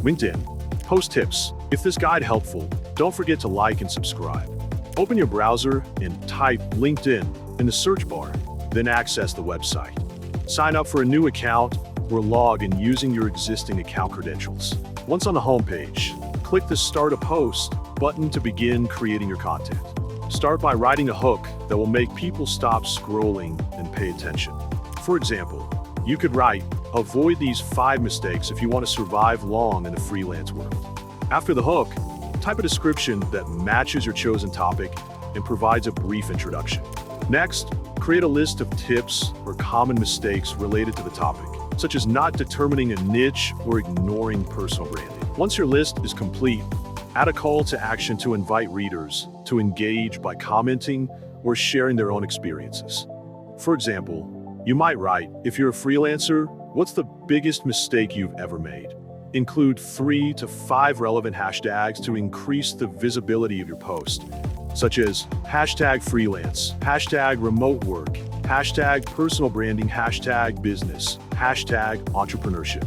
LinkedIn. Post tips. If this guide helpful, don't forget to like and subscribe. Open your browser and type LinkedIn in the search bar, then access the website. Sign up for a new account or log in using your existing account credentials. Once on the homepage, click the Start a Post button to begin creating your content. Start by writing a hook that will make people stop scrolling and pay attention. For example, you could write, "Avoid these 5 mistakes if you want to survive long in the freelance world." After the hook, type a description that matches your chosen topic and provides a brief introduction. Next, create a list of tips or common mistakes related to the topic, such as not determining a niche or ignoring personal branding. Once your list is complete, add a call to action to invite readers to engage by commenting or sharing their own experiences. For example, you might write, "If you're a freelancer, what's the biggest mistake you've ever made?" Include 3 to 5 relevant hashtags to increase the visibility of your post, such as #freelance, #remote work, #personal branding, #business, #entrepreneurship.